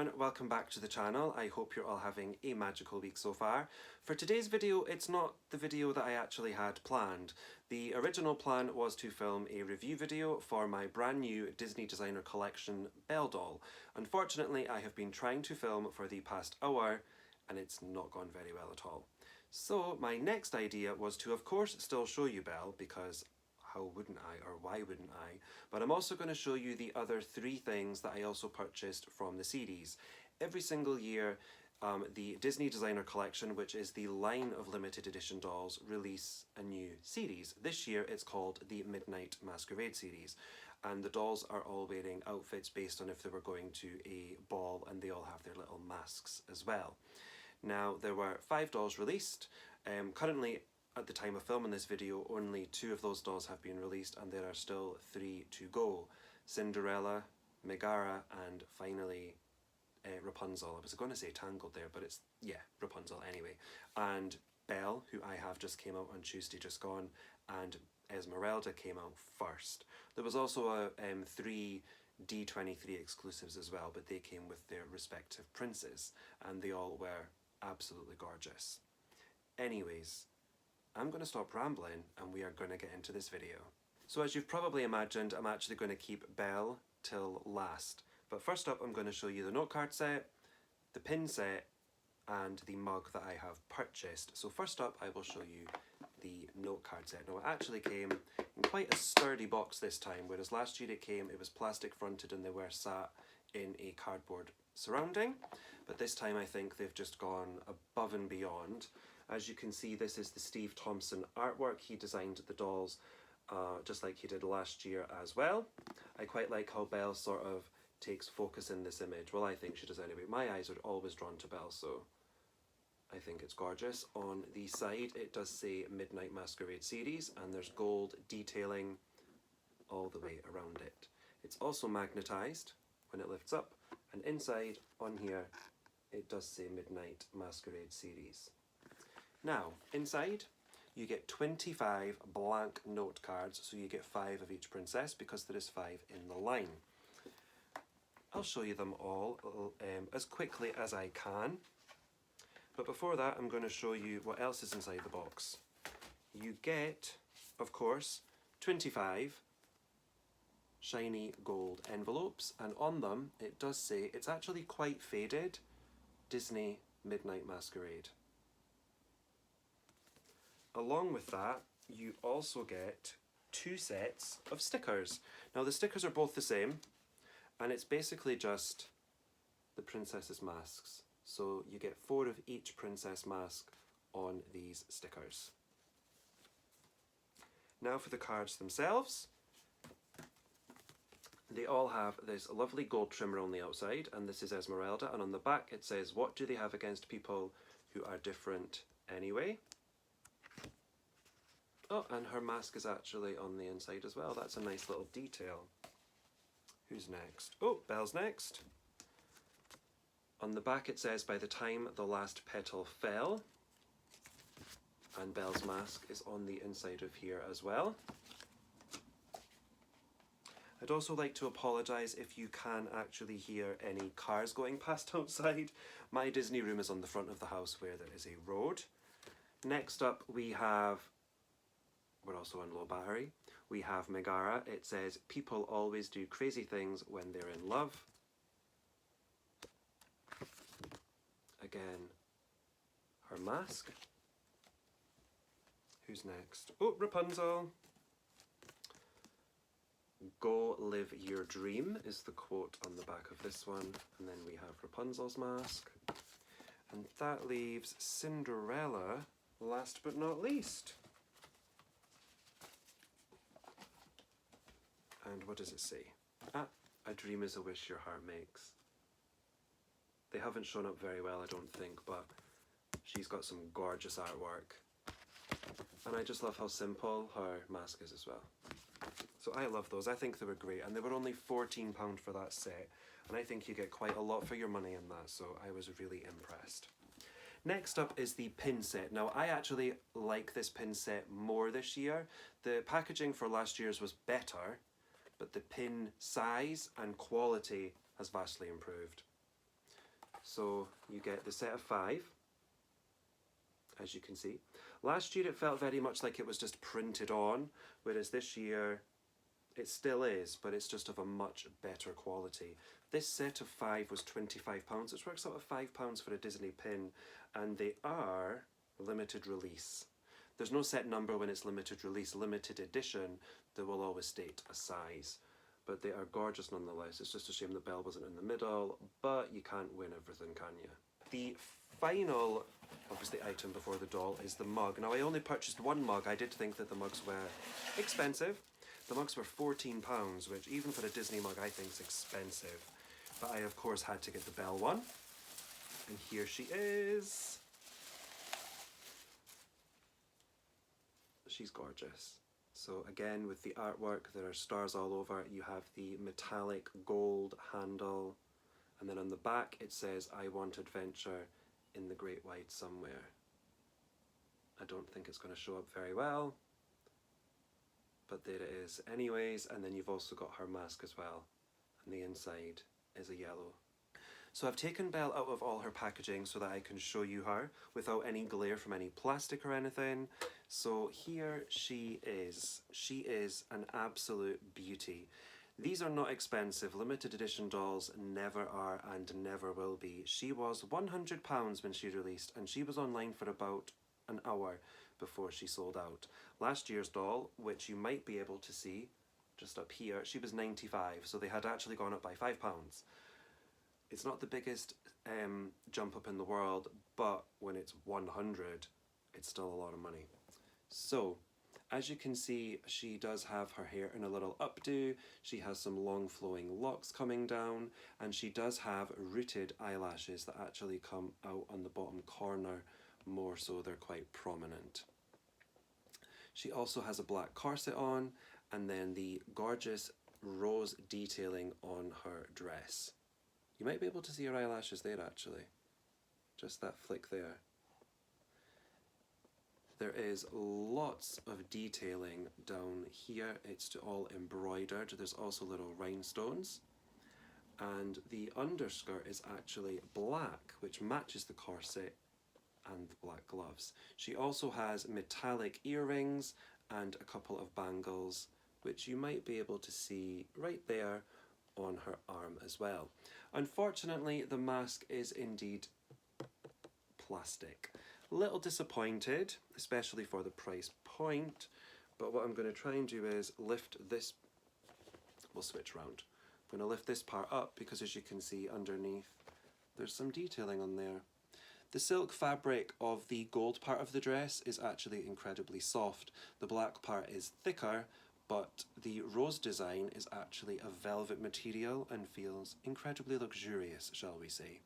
everyone, welcome back to the channel. I hope you're all having a magical week so far. For today's video, it's not the video that I actually had planned. The original plan was to film a review video for my brand new Disney designer collection Belle doll. Unfortunately, I have been trying to film for the past hour and it's not gone very well at all. So my next idea was to of course still show you Belle, because how wouldn't I, or why wouldn't I? But I'm also going to show you the other three things that I also purchased from the series. Every single year, the Disney Designer Collection, which is the line of limited edition dolls, release a new series. This year it's called the Midnight Masquerade Series, and the dolls are all wearing outfits based on if they were going to a ball, and they all have their little masks as well. Now, there were 5 dolls released. Currently, at the time of filming this video, only 2 of those dolls have been released and there are still 3 to go. Cinderella, Megara, and finally Rapunzel. I was going to say Tangled there, but it's, yeah, Rapunzel anyway. And Belle, who I have just came out on Tuesday just gone, and Esmeralda came out first. There was also 3 D23 exclusives as well, but they came with their respective princes and they all were absolutely gorgeous. Anyways, I'm going to stop rambling and we are going to get into this video. So as you've probably imagined, I'm actually going to keep Belle till last. But first up, I'm going to show you the note card set, the pin set, and the mug that I have purchased. So first up, I will show you the note card set. Now it actually came in quite a sturdy box this time, whereas last year it was plastic fronted and they were sat in a cardboard surrounding. But this time I think they've just gone above and beyond. As you can see, this is the Steve Thompson artwork. He designed the dolls just like he did last year as well. I quite like how Belle sort of takes focus in this image. Well, I think she does anyway. My eyes are always drawn to Belle, so I think it's gorgeous. On the side, it does say Midnight Masquerade Series, and there's gold detailing all the way around it. It's also magnetised when it lifts up, and inside, on here, it does say Midnight Masquerade Series. Now, inside, you get 25 blank note cards, so you get 5 of each princess because there is 5 in the line. I'll show you them all as quickly as I can, but before that I'm going to show you what else is inside the box. You get, of course, 25 shiny gold envelopes, and on them it does say, it's actually quite faded, Disney Midnight Masquerade. Along with that, you also get 2 sets of stickers. Now the stickers are both the same, and it's basically just the princesses' masks. So you get 4 of each princess mask on these stickers. Now for the cards themselves. They all have this lovely gold trimmer on the outside, and this is Esmeralda, and on the back it says, what do they have against people who are different anyway? Oh, and her mask is actually on the inside as well. That's a nice little detail. Who's next? Oh, Belle's next. On the back it says, by the time the last petal fell. And Belle's mask is on the inside of here as well. I'd also like to apologise if you can actually hear any cars going past outside. My Disney room is on the front of the house where there is a road. Next up we have, we're also on low battery, we have Megara. It says, people always do crazy things when they're in love. Again, her mask. Who's next? Oh, Rapunzel. Go live your dream is the quote on the back of this one. And then we have Rapunzel's mask. And that leaves Cinderella last but not least. And what does it say? A dream is a wish your heart makes. They haven't shown up very well, I don't think, but she's got some gorgeous artwork. And I just love how simple her mask is as well. So I love those. I think they were great, and they were only £14 for that set. And I think you get quite a lot for your money in that, so I was really impressed. Next up is the pin set. Now I actually like this pin set more this year. The packaging for last year's was better, but the pin size and quality has vastly improved. So you get the set of 5, as you can see. Last year it felt very much like it was just printed on, whereas this year it still is, but it's just of a much better quality. This set of 5 was £25, which works out at £5 for a Disney pin, and they are limited release. There's no set number when it's limited release. Limited edition, there will always state a size. But they are gorgeous nonetheless. It's just a shame that Belle wasn't in the middle, but you can't win everything, can you? The final, obviously, item before the doll is the mug. Now, I only purchased one mug. I did think that the mugs were expensive. The mugs were £14, which even for a Disney mug I think is expensive. But I, of course, had to get the Belle one. And here she is. She's gorgeous. So again, with the artwork, there are stars all over. You have the metallic gold handle. And then on the back it says, "I want adventure in the great wide somewhere." I don't think it's going to show up very well, but there it is anyways. And then you've also got her mask as well, and the inside is a yellow. So I've taken Belle out of all her packaging so that I can show you her without any glare from any plastic or anything. So here she is. She is an absolute beauty. These are not expensive. Limited edition dolls never are and never will be. She was £100 when she released, and she was online for about an hour before she sold out. Last year's doll, which you might be able to see just up here, she was £95, so they had actually gone up by £5. It's not the biggest jump up in the world, but when it's 100, it's still a lot of money. So, as you can see, she does have her hair in a little updo, she has some long flowing locks coming down, and she does have rooted eyelashes that actually come out on the bottom corner, more so they're quite prominent. She also has a black corset on, and then the gorgeous rose detailing on her dress. You might be able to see her eyelashes there actually, just that flick there. There is lots of detailing down here. It's all embroidered. There's also little rhinestones. And the underskirt is actually black, which matches the corset and the black gloves. She also has metallic earrings and a couple of bangles, which you might be able to see right there on her arm as well. Unfortunately, the mask is indeed plastic. A little disappointed, especially for the price point, but what I'm going to try and do is lift this, we'll switch around. I'm going to lift this part up because, as you can see underneath, there's some detailing on there. The silk fabric of the gold part of the dress is actually incredibly soft. The black part is thicker, but the rose design is actually a velvet material and feels incredibly luxurious, shall we say.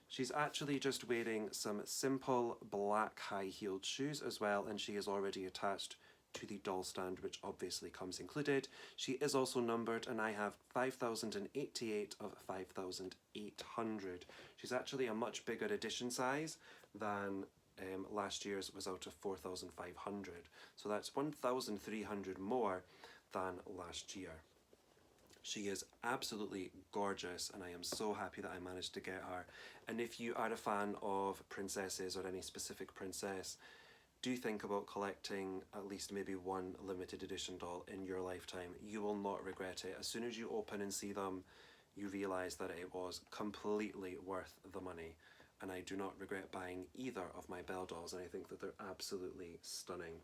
She's actually just wearing some simple black high-heeled shoes as well, and she is already attached to the doll stand, which obviously comes included. She is also numbered, and I have 5,088 of 5,800. She's actually a much bigger edition size than last year's was out of 4,500. So that's 1,300 more than last year. She is absolutely gorgeous, and I am so happy that I managed to get her. And if you are a fan of princesses or any specific princess, do think about collecting at least maybe one limited edition doll in your lifetime. You will not regret it. As soon as you open and see them, you realise that it was completely worth the money. And I do not regret buying either of my Belle dolls, and I think that they're absolutely stunning.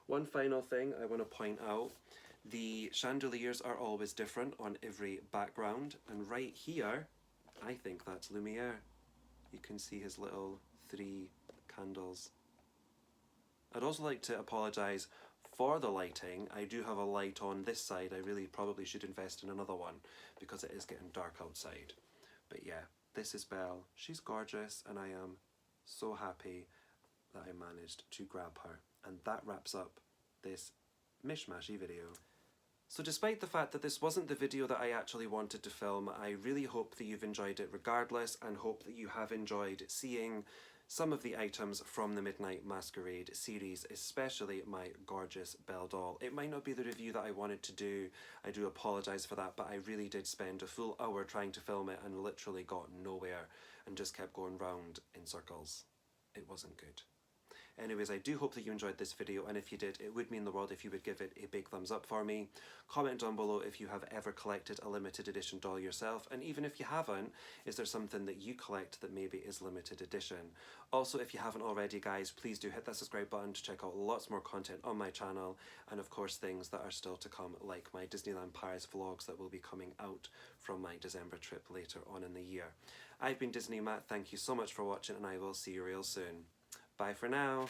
One final thing I want to point out, the chandeliers are always different on every background, and right here, I think that's Lumiere. You can see his little 3 candles. I'd also like to apologise for the lighting. I do have a light on this side. I really probably should invest in another one because it is getting dark outside. But yeah, this is Belle. She's gorgeous, and I am so happy that I managed to grab her. And that wraps up this mishmashy video. So despite the fact that this wasn't the video that I actually wanted to film, I really hope that you've enjoyed it regardless, and hope that you have enjoyed seeing some of the items from the Midnight Masquerade series, especially my gorgeous Belle doll. It might not be the review that I wanted to do, I do apologise for that, but I really did spend a full hour trying to film it and literally got nowhere and just kept going round in circles. It wasn't good. Anyways, I do hope that you enjoyed this video, and if you did, it would mean the world if you would give it a big thumbs up for me. Comment down below if you have ever collected a limited edition doll yourself, and even if you haven't, is there something that you collect that maybe is limited edition? Also, if you haven't already, guys, please do hit that subscribe button to check out lots more content on my channel, and of course things that are still to come, like my Disneyland Paris vlogs that will be coming out from my December trip later on in the year. I've been Disney Matt, thank you so much for watching, and I will see you real soon. Bye for now.